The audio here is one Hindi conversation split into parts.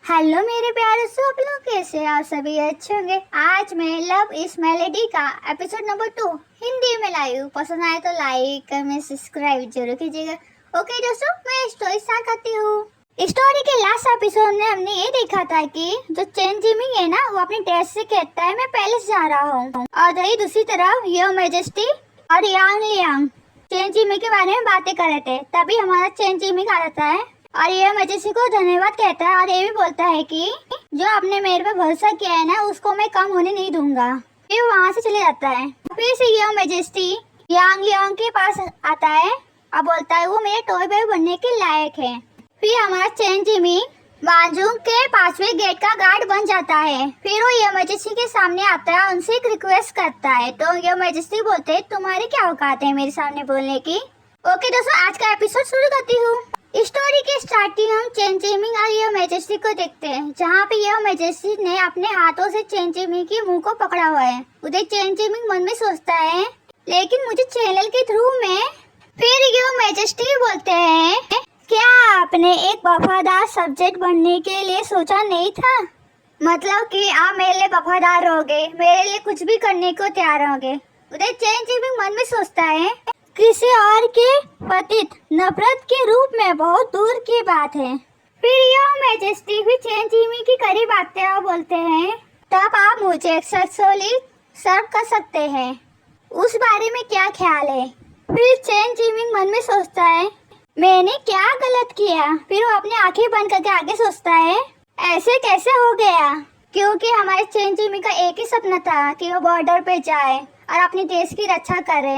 हेलो मेरे प्यारे से आप लोग कैसे हैं? आप सभी अच्छे होंगे। आज मैं लव इस मेलेडी का एपिसोड नंबर 2 हिंदी में लाई हूँ। पसंद आए तो लाइक कमेंट सब्सक्राइब जरूर कीजिएगा। ओके दोस्तों, मैं स्टोरी स्टार्ट करती हूँ। स्टोरी के लास्ट एपिसोड में हमने ये देखा था कि जो चेन जिमिंग है ना, वो अपनी डैड से कहता है मैं पैलेस जा रहा हूँ, और वही दूसरी तरफ योर मैजेस्टी और यांग लियांग चेन जिमिंग के बारे में बातें कर रहे थे। तभी हमारा चेन जिमिंग आ जाता है और ये मैजेस्टी को धन्यवाद कहता है और ये भी बोलता है कि जो आपने मेरे पे भरोसा किया है ना, उसको मैं कम होने नहीं दूंगा। फिर वहाँ से चले जाता है। फिर से ये मैजेस्टी यांग लियांग के पास आता है और बोलता है वो मेरे टॉय बॉय बनने के लायक है। फिर हमारा चेन जिमिंग बाजुंग के 5वें गेट का गार्ड बन जाता है। फिर वो ये मैजेस्टी के सामने आता है, उनसे एक रिक्वेस्ट करता है। तो ये मैजेस्टी बोलते हैं तुम्हारी क्या औकात है मेरे सामने बोलने की। ओके दोस्तों, आज का एपिसोड शुरू करती हूँ। स्टोरी के स्टार्टिंग हम चेन जिमिंग और ये मैजेस्टी को देखते हैं, जहाँ पे ये मैजेस्टी ने अपने हाथों से चेन जिमिंग के मुंह को पकड़ा हुआ है। उधर चेन जिमिंग मन में सोचता है लेकिन मुझे चैनल के थ्रू में। फिर ये मैजेस्टी बोलते हैं क्या आपने एक वफादार सब्जेक्ट बनने के लिए सोचा नहीं था? मतलब कि आप मेरे लिए वफादार रहोगे, मेरे लिए कुछ भी करने को तैयार रहोगे। उधर चेन जिमिंग मन में सोचता है किसी और के पतित नफरत के रूप में बहुत दूर की बात है। फिर यह मैजेस्टी भी चेन जिमिंग की करीब आते हैं और बोलते हैं तब आप मुझे सक्सेसफुली सर्व कर सकते हैं, उस बारे में क्या ख्याल है? फिर चेन जिमिंग मन में सोचता है मैंने क्या गलत किया। फिर वो अपनी आंखें बंद करके आगे सोचता है ऐसे कैसे हो गया, क्योंकि हमारे चेन जिमिंग का एक ही सपना था कि वो बॉर्डर पे जाए और अपने देश की रक्षा करे,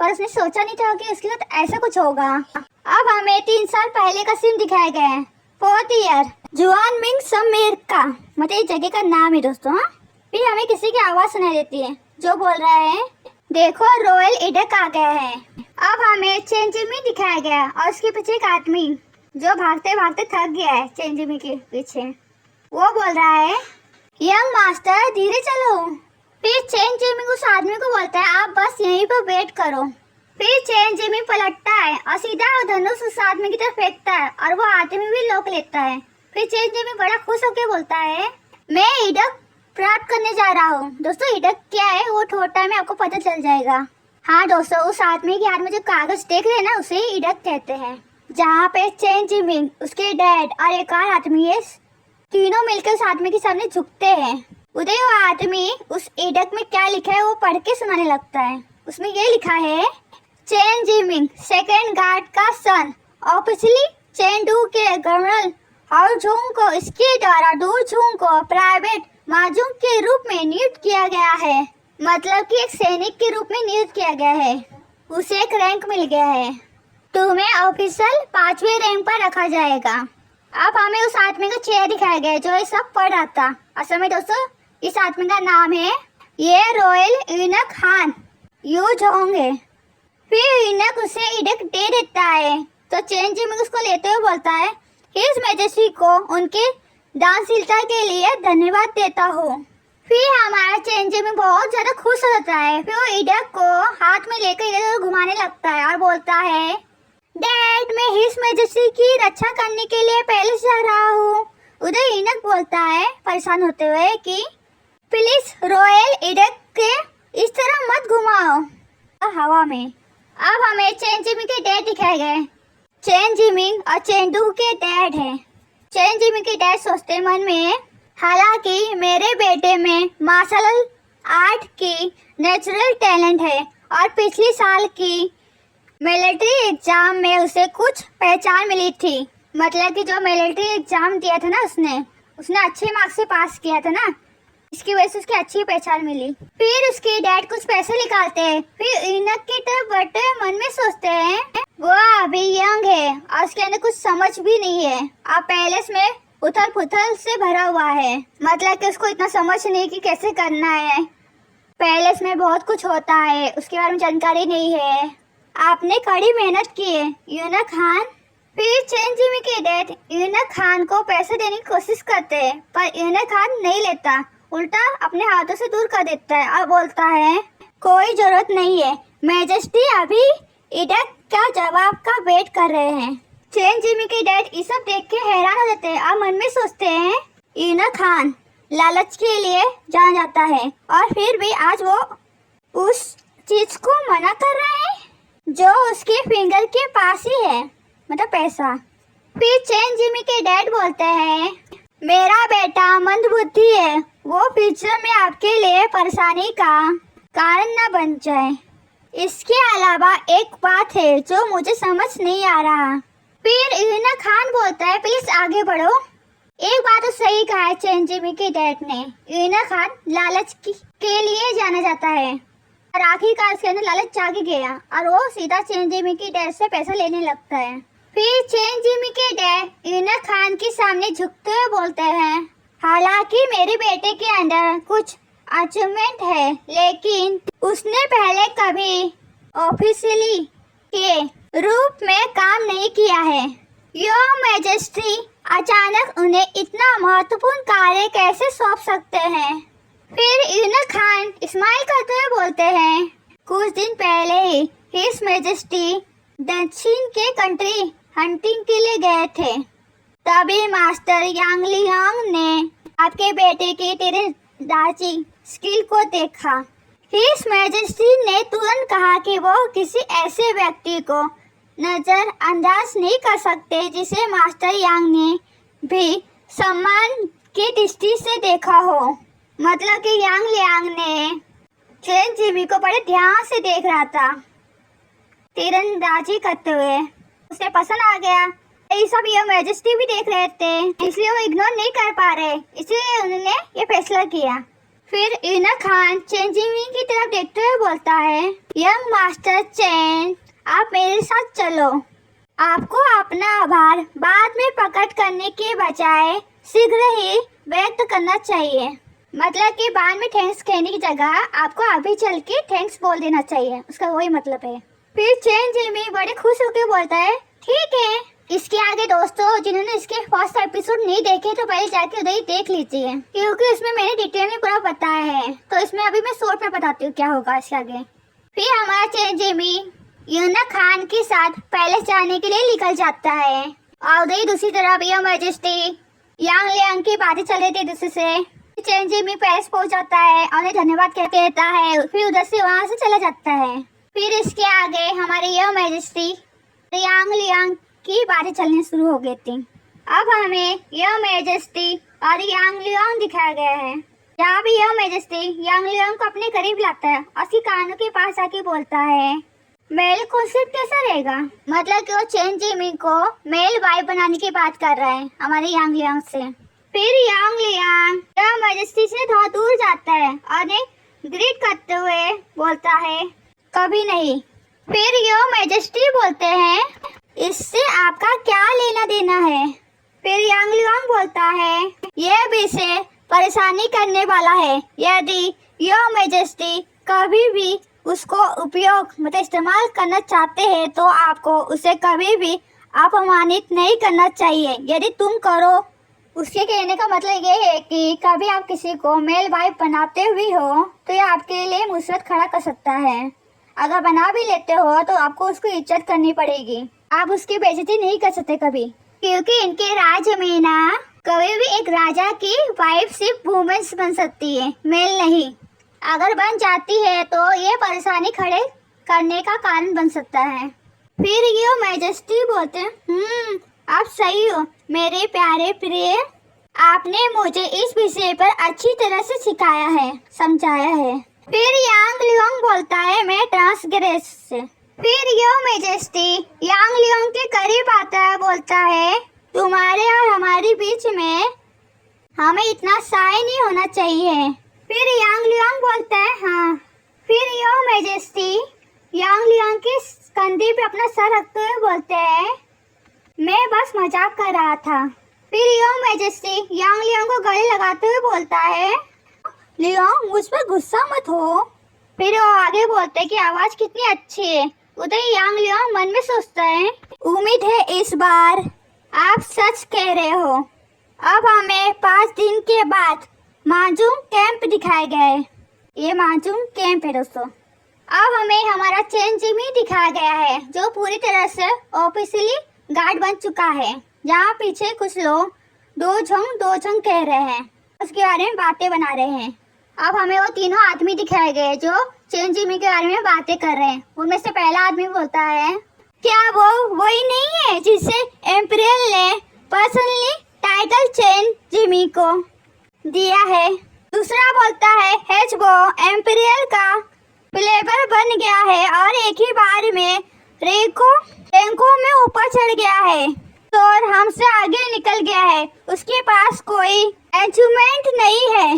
पर उसने सोचा नहीं था कि उसके साथ ऐसा कुछ होगा। अब हमें 3 साल पहले का सीन दिखाया गया है। 4th ईयर जुआन मिंग समेर का मतलब इस जगह का नाम है दोस्तों। फिर हमें किसी की आवाज सुनाई देती है जो बोल रहा है देखो रॉयल इडक आ गया है। अब हमें चेन जिमिंग दिखाया गया और उसके पीछे एक आदमी जो भागते भागते थक गया है चेन जिमिंग के पीछे। वो बोल रहा है यंग मास्टर धीरे चलो। फिर चेन जिमिंग उस आदमी को बोलता है आप बस यहीं पर वेट करो। फिर चेन जिमिंग पलटता है और सीधा धनुष उस आदमी की तरफ फेंकता है और वो आदमी भी लोक लेता है। फिर चेन जिमिंग बड़ा खुश होकर बोलता है मैं इडक प्राप्त करने जा रहा हूँ। दोस्तों इडक क्या है वो थोड़ा टाइम में आपको पता चल जाएगा। हाँ दोस्तों, उस आदमी के हाथ में जो कागज देख रहे हैं ना, उसे इडक कहते हैं। जहाँ पे चेन जिमिंग, उसके डैड और एक और आदमी है, तीनों मिलकर उस आदमी के सामने झुकते हैं। उधर वो आदमी उस इडक में क्या लिखा है वो पढ़ के सुनाने लगता है। उसमें ये लिखा है चेन जिमिंग सेकेंड गार्ड का सन ऑफिशियली चेंडू के गवर्नर हाउ जुंग को इसके द्वारा डू जुंग को प्राइवेट माजुंग के रूप में नियुक्त किया गया है। मतलब कि एक सैनिक के रूप में नियुक्त किया गया है, उसे एक रैंक मिल गया है। तुम्हें ऑफिशियल 5वें रैंक पर रखा जाएगा। अब हमें उस आदमी का चेहरा दिखाया गया है जो ये सब पढ़ रहा था। असल में दोस्तों इस आदमी का नाम है ये रॉयल इनक खान यू जोंग है। फिर इनक उसे इडक दे देता है तो चेन जिमिंग उसको लेते हुए बोलता है हिज मैजेस्टी को उनके दानशीलता के लिए धन्यवाद देता हूँ। फिर हमारा चेन जिमिंग बहुत ज्यादा खुश हो जाता है। फिर वो इडक को हाथ में लेकर इधर घुमाने लगता है और बोलता है डैड मैं हिज मैजेस्टी की रक्षा करने के लिए पैलेस जा रहा हूँ। उधर इनक बोलता है परेशान होते हुए कि प्लीज रॉयल इडक के इस तरह मत घुमाओ हवा में। अब हमें चेन जिमिंग के डैड दिखाए गए। चेन जिमिंग और चेंडू के डैड है। चेन जिमिंग के डैड सोचते मन में हालांकि मेरे बेटे में मार्शल आर्ट की नेचुरल टैलेंट है और पिछले साल की मिलिट्री एग्जाम में उसे कुछ पहचान मिली थी। मतलब कि जो मिलिट्री एग्जाम दिया था ना उसने अच्छे मार्क्स से पास किया था ना, इसकी वजह से उसकी अच्छी पहचान मिली। फिर उसके डैड कुछ पैसे निकालते हैं। फिर इनक की तरफ बढ़ते हुए मन में सोचते हैं वो अभी यंग है और उसके अंदर कुछ समझ भी नहीं है। अब पैलेस में उथल पुथल से भरा हुआ है, मतलब कि उसको इतना समझ नहीं कि कैसे करना है। पैलेस में बहुत कुछ होता है, उसके बारे में जानकारी नहीं है। आपने कड़ी मेहनत की है यूनक खान। फिर चेन जिमिंग के डैड यूनक खान को पैसे देने की कोशिश करते हैं, पर यूनक खान नहीं लेता, उल्टा अपने हाथों से दूर कर देता है और बोलता है कोई जरूरत नहीं है, मैजेस्टी अभी इडक का जवाब का वेट कर रहे हैं। चेन जिमिंग के डैड ये सब देख के हैरान हो जाते हैं और मन में सोचते हैं यूना खान लालच के लिए जाना जाता है और फिर भी आज वो उस चीज को मना कर रहा है जो उसके फिंगर के पास ही है, मतलब पैसा। फिर चैन जिमी के डैड बोलते हैं मेरा बेटा मंदबुद्धि है, वो फ्यूचर में आपके लिए परेशानी का कारण न बन जाए। इसके अलावा एक बात है जो मुझे समझ नहीं आ रहा। फिर यूना खान बोलता है प्लीज आगे बढ़ो। एक बात तो सही कहा है चैन जिमी के डैड ने, यूना खान लालच के लिए जाना जाता है और आखिरकार उसके अंदर लालच जाग गया और वो सीधा चैन जिमी के डैड से पैसा लेने लगता है। फिर चैन जिमी के डैड यूना खान के सामने झुकते हुए बोलते हैं हालांकि मेरे बेटे के अंदर कुछ अचीवमेंट है, लेकिन उसने पहले कभी ऑफिशियली के रूप में काम नहीं किया है। योर मैजेस्टी अचानक उन्हें इतना महत्वपूर्ण कार्य कैसे सौंप सकते हैं? फिर यूना खान स्माइल करते हुए बोलते हैं कुछ दिन पहले ही हिज मैजेस्टी दक्षिण के कंट्री हंटिंग के लिए गए थे। तभी मास्टर यांग लियांग ने आपके बेटे की तीरंदाजी स्किल को देखा। हिज मैजेस्टी ने तुरंत कहा कि वो किसी ऐसे व्यक्ति को नजरअंदाज नहीं कर सकते जिसे मास्टर यांग ने भी सम्मान की दृष्टि से देखा हो। मतलब कि यांग लियांग ने चैन जिमी को बड़े ध्यान से देख रहा था तीरंदाजी करते हुए, उसे पसंद आ गया। ये सब ये मैजेस्टी भी देख रहे थे, इसलिए वो इग्नोर नहीं कर पा रहे, इसलिए उन्होंने ये फैसला किया। फिर यूना खान चैन जिमी की तरफ देखते हुए बोलता है यंग मास्टर चैन आप मेरे साथ चलो। आपको अपना आभार बाद में प्रकट करने के बजाय शीघ्र ही व्यक्त करना चाहिए। मतलब कि बाद में थैंक्स कहने की जगह आपको अभी चल के थैंक्स बोल देना चाहिए, उसका वही मतलब है। फिर चैन जिमी बड़े खुश होकर बोलता है ठीक है। इसके आगे दोस्तों जिन्होंने इसके फर्स्ट एपिसोड नहीं देखे तो पहले जाके उधर ही देख लीजिए, क्योंकि इसमें मैंने डिटेल में पूरा बताया है। तो इसमें अभी मैं शॉर्ट में बताती हूँ क्या होगा इसके आगे। फिर हमारा चैन जिमी यूना खान के साथ पैलेस जाने के लिए निकल जाता है और उधर ही दूसरी तरफ योर मैजेस्टी यांग लियांग की बातें चल रही थी दूसरे से। चैन जिमी पैलेस पहुंच जाता है और उन्हें धन्यवाद कहता है, फिर उधर से वहाँ से चला जाता है। फिर इसके आगे हमारे योर मैजेस्टी यांग लियांग की बातें चलनी शुरू हो गई थी। अब हमें योर मैजेस्टी और यांग लियांग दिखाया गया है, जहाँ भी योर मैजेस्टी यांग लियांग को अपने करीब लाता है और उसकी कानों के पास आके बोलता है मेल कॉन्सेप्ट कैसा रहेगा। मतलब कि वो चैन जिमी को मेल वाइफ बनाने की बात कर रहा है हमारे यांग लियांग से। फिर यांग लियांग योर मैजेस्टी से थोड़ा दूर जाता है और ग्रीट करते हुए बोलता है कभी नहीं। फिर योर मैजेस्टी बोलते हैं इससे आपका क्या लेना देना है। फिर यांग लियांग बोलता है यह विषय परेशानी करने वाला है, यदि योर मैजेस्टी कभी भी उसको उपयोग मतलब इस्तेमाल करना चाहते हैं तो आपको उसे कभी भी अपमानित नहीं करना चाहिए। यदि तुम करो, उसके कहने का मतलब ये है कि कभी आप किसी को मेल वाइफ बनाते हुए हो तो ये आपके लिए मुसीबत खड़ा कर सकता है। अगर बना भी लेते हो तो आपको उसको इज्जत करनी पड़ेगी, आप उसकी बेइज्जती नहीं कर सकते कभी, क्योंकि इनके राज्य में ना कभी भी एक राजा की वाइफ सिर्फ वुमेन्स बन सकती है, मेल नहीं। अगर बन जाती है तो ये परेशानी खड़े करने का कारण बन सकता है। फिर ये मैजेस्टी बोलते हैं आप सही हो मेरे प्यारे प्रिय, आपने मुझे इस विषय पर अच्छी तरह से सिखाया है, समझाया है। फिर यांग लियांग बोलता है मैं ट्रांसग्रेस से। फिर यो मैजेस्टी यांग लियांग के करीब आता है, बोलता है तुम्हारे और हमारे बीच में हमें इतना साय नहीं होना चाहिए। फिर यांग लियांग बोलता है हाँ। फिर यो मैजेस्टी यांग लियांग के कंधे पे अपना सर रखते हुए बोलते हैं मैं बस मजाक कर रहा था। फिर यो मैजेस्टी यांग लियांग को गले लगाते हुए बोलता है लियांग मुझ पर गुस्सा मत हो। फिर वो आगे बोलते हैं कि आवाज कितनी अच्छी है। उधर यांग लियांग मन में सोचता है उम्मीद है इस बार आप सच कह रहे हो। अब हमें 5 दिन के बाद माजूम कैंप दिखाए गए। ये माजूम कैंप है दोस्तों। अब हमें हमारा चैन जिमी दिखाया गया है जो पूरी तरह से ऑफिशियली गार्ड बन चुका है, जहाँ पीछे कुछ लोग दो झंग कह रहे हैं, उसके बारे में बातें बना रहे हैं। अब हमें वो तीनों आदमी दिखाए गए जो चेन जिमी के बारे में बातें कर रहे हैं। उनमें से पहला आदमी बोलता है, क्या वो वही नहीं है जिसे एम्परियल ने पर्सनली टाइटल चेन जिमी को दिया है? दूसरा बोलता है, हेचबो एम्परियल का प्लेबर बन गया है और एक ही बार में रैंकों में ऊपर चढ़ गया है और हमसे आगे निकल गया है। उसके पास कोई अचीवमेंट नहीं है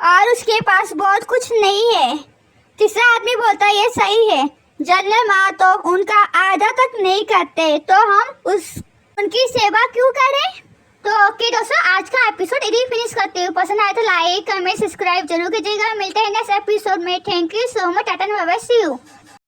और उसके पास बहुत कुछ नहीं है। तीसरा आदमी बोलता है, ये सही है, जनरल माँ तो उनका आधा तक नहीं करते, तो हम उनकी सेवा क्यों करें? तो ओके दोस्तों, आज का एपिसोड यही फिनिश करते हुए पसंद आए तो लाइक कमेंट सब्सक्राइब जरूर कीजिएगा। मिलते हैं नेक्स्ट एपिसोड में। Thank you so much, tata bye bye, see you.